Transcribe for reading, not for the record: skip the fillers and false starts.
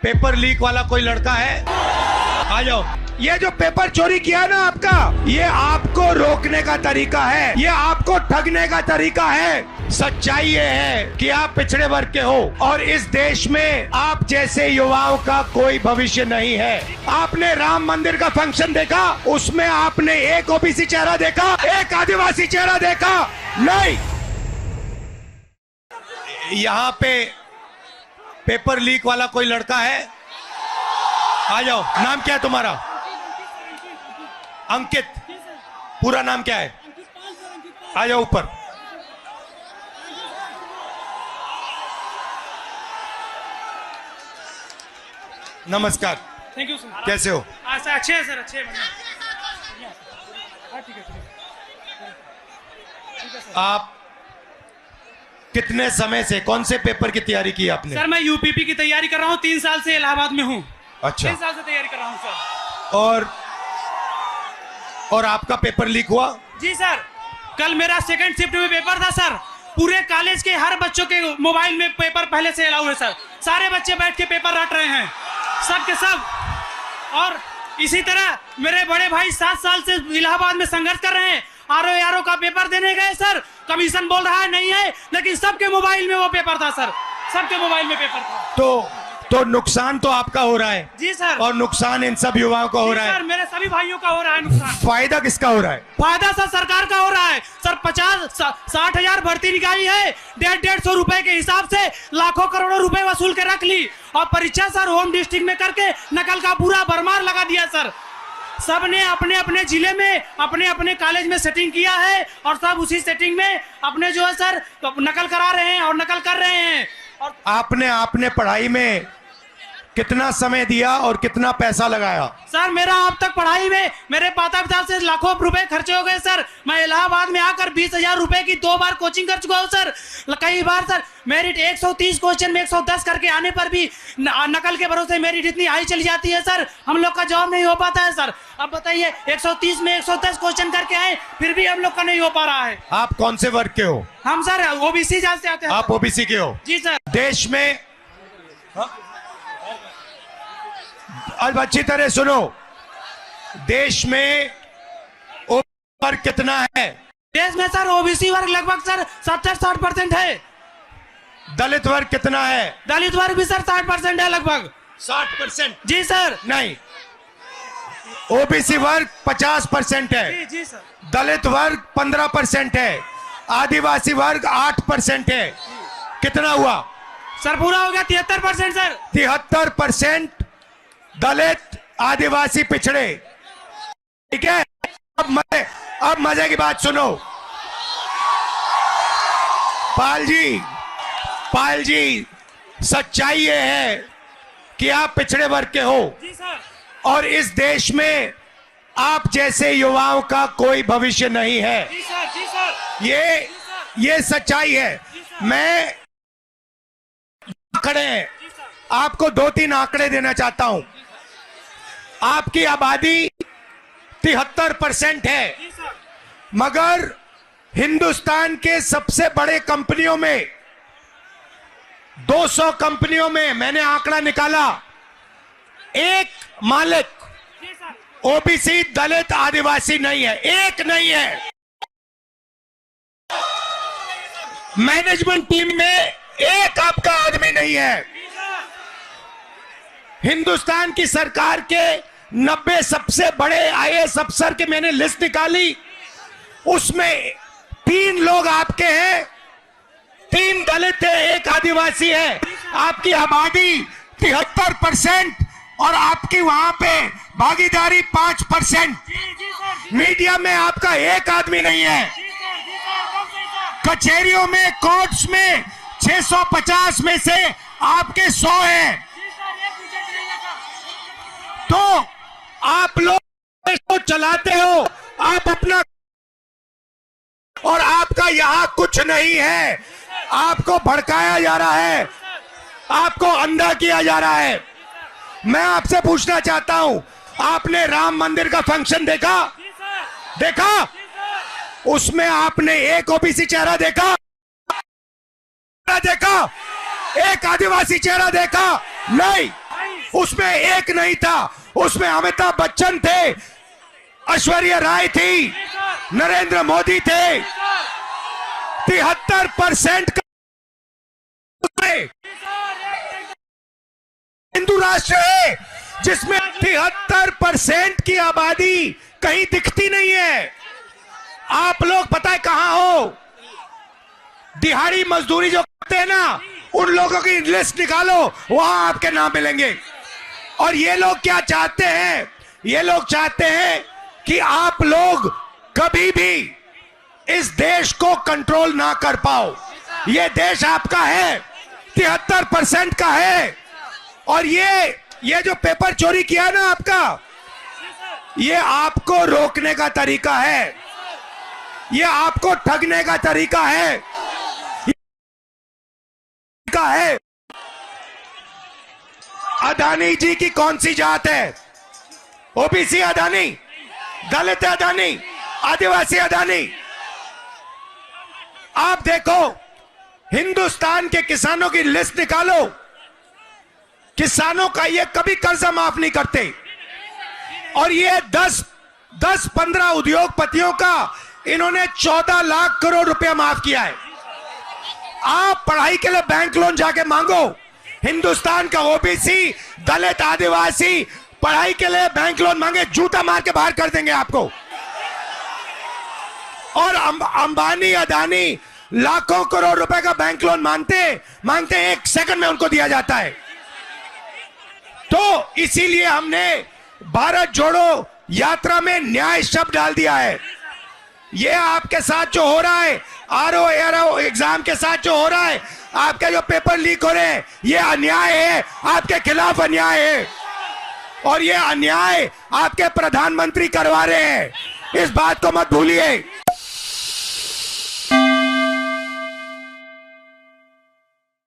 Paper leak वाला कोई लड़का है? आ जाओ। ये जो पेपर चोरी किया ना आपका, ये आपको रोकने का तरीका है, ये आपको ठगने का तरीका है। सच्चाई ये है कि आप पिछड़े वर्ग के हो और इस देश में आप जैसे युवाओं का कोई भविष्य नहीं है। आपने राम मंदिर का फंक्शन देखा, उसमें आपने एक ओबीसी चेहरा देखा, एक आदिवासी चेहरा देखा? नहीं। यहाँ पे पेपर लीक वाला कोई लड़का है? आ जाओ। नाम क्या है तुम्हारा? अंकित। पूरा नाम क्या है? आ जाओ ऊपर। नमस्कार। Thank you sir. कैसे हो? अच्छे हैं सर, अच्छे हैं। आप कितने समय से कौन से पेपर की तैयारी की आपने? सर मैं यूपीपी की तैयारी कर रहा हूँ, 3 साल से इलाहाबाद में हूँ। अच्छा। 3 साल से तैयारी कर रहा हूँ सर। और आपका पेपर लीक हुआ? जी सर, कल मेरा सेकंड शिफ्ट में पेपर था सर। पूरे कॉलेज के हर बच्चों के मोबाइल में पेपर पहले से अलाउ है सर। सारे बच्चे बैठ के पेपर रट रहे हैं, सब के सब। और इसी तरह मेरे बड़े भाई 7 साल से इलाहाबाद में संघर्ष कर रहे हैं। आरओ का पेपर देने गए सर, कमीशन बोल रहा है नहीं है, लेकिन सबके मोबाइल में वो पेपर था सर, सबके मोबाइल में पेपर था। तो नुकसान तो आपका हो रहा है। जी सर। और नुकसान इन सब युवाओं का हो रहा है। सर मेरे सभी भाइयों का हो रहा है नुकसान। फायदा किसका हो रहा है? फायदा सर सरकार का हो रहा है सर। 50-60 हजार भर्ती निकाली है, 150 रुपए के हिसाब से लाखों करोड़ों रुपए वसूल के रख ली। और परीक्षा सर होम डिस्ट्रिक्ट में करके नकल का पूरा भरमार लगा दिया सर। सब ने अपने अपने जिले में अपने अपने कॉलेज में सेटिंग किया है और सब उसी सेटिंग में अपने जो है सर नकल करा रहे हैं और नकल कर रहे हैं। और आपने पढ़ाई में कितना समय दिया और कितना पैसा लगाया? सर मेरा अब तक पढ़ाई में मेरे माता पिता से लाखों रुपए खर्चे हो गए सर। मैं इलाहाबाद में आकर 20,000 रुपए की 2 बार कोचिंग कर चुका हूँ सर। कई बार सर मेरिट 130 क्वेश्चन में 110 करके आने पर भी नकल के भरोसे मेरिट इतनी हाई चली जाती है सर, हम लोग का जॉब नहीं हो पाता है सर। अब बताइए 130 में 110 क्वेश्चन करके आए, फिर भी हम लोग का नहीं हो पा रहा है। आप कौन से वर्ग के हो? हम सर ओबीसी जात से आते हैं। आप ओबीसी के हो? जी सर। देश में अब अच्छी तरह सुनो, देश में ओबीसी वर्ग कितना है? देश में सर ओबीसी वर्ग लगभग सर 70-60% है। दलित वर्ग कितना है? दलित वर्ग भी सर 60% है लगभग। 60%? जी सर। नहीं, ओबीसी वर्ग 50% है। जी सर। दलित वर्ग 15% है, आदिवासी वर्ग 8% है। कितना हुआ सर? पूरा हो गया 73% सर। 73% दलित आदिवासी पिछड़े। ठीक है। अब मजे की बात सुनो। पाल जी सच्चाई ये है कि आप पिछड़े वर्ग के हो। जी सर। और इस देश में आप जैसे युवाओं का कोई भविष्य नहीं है। जी सर। जी सर। ये सच्चाई है। मैं आंकड़े हैं, आपको 2-3 आंकड़े देना चाहता हूं। आपकी आबादी 73% है, मगर हिंदुस्तान के सबसे बड़े कंपनियों में 200 कंपनियों में मैंने आंकड़ा निकाला, एक मालिक ओबीसी दलित आदिवासी नहीं है, एक नहीं है। मैनेजमेंट टीम में एक आपका आदमी नहीं है। हिंदुस्तान की सरकार के 90 सबसे बड़े आईएएस अफसर की मैंने लिस्ट निकाली, उसमें 3 लोग आपके हैं, 3 दलित है, एक आदिवासी है। आपकी आबादी 73% और आपकी वहां पे भागीदारी 5%। मीडिया में आपका एक आदमी नहीं है। कचहरियों में, कोर्ट्स में 650 में से आपके 100 हैं। तो आप लोग देश को चलाते हो, आप अपना, और आपका यहां कुछ नहीं है। आपको भड़काया जा रहा है, आपको अंधा किया जा रहा है। मैं आपसे पूछना चाहता हूं, आपने राम मंदिर का फंक्शन देखा? उसमें आपने एक ओबीसी चेहरा देखा? एक आदिवासी चेहरा देखा? नहीं। उसमें एक नहीं था, उसमें अमिताभ बच्चन थे, ऐश्वर्या राय थी, नरेंद्र मोदी थे। 73% का हिंदू राष्ट्र है जिसमें 73% की आबादी कहीं दिखती नहीं है। आप लोग पता है कहां हो? दिहाड़ी मजदूरी जो करते हैं ना, उन लोगों की लिस्ट निकालो, वहां आपके नाम मिलेंगे। और ये लोग क्या चाहते हैं? ये लोग चाहते हैं कि आप लोग कभी भी इस देश को कंट्रोल ना कर पाओ। ये देश आपका है, 73% का है। और ये जो पेपर चोरी किया ना आपका, ये आपको रोकने का तरीका है, ये आपको ठगने का तरीका है। अदानी जी की कौन सी जात है? ओबीसी अदानी, दलित अदानी, आदिवासी अदानी। आप देखो, हिंदुस्तान के किसानों की लिस्ट निकालो, किसानों का ये कभी कर्जा माफ नहीं करते। और ये 10-15 उद्योगपतियों का इन्होंने 14 लाख करोड़ रुपया माफ किया है। आप पढ़ाई के लिए बैंक लोन जाके मांगो, हिंदुस्तान का ओबीसी, दलित, आदिवासी पढ़ाई के लिए बैंक लोन मांगे, जूता मार के बाहर कर देंगे आपको। और अंबानी, अदानी लाखों करोड़ रुपए का बैंक लोन मांगते 1 सेकंड में उनको दिया जाता है। तो इसीलिए हमने भारत जोड़ो यात्रा में न्याय शब्द डाल दिया है। ये आपके साथ जो हो रहा है, आरओ एग्जाम के साथ जो हो रहा है, आपके जो पेपर लीक हो रहे हैं, ये अन्याय है, आपके खिलाफ अन्याय है। और ये अन्याय आपके प्रधानमंत्री करवा रहे हैं, इस बात को मत भूलिए।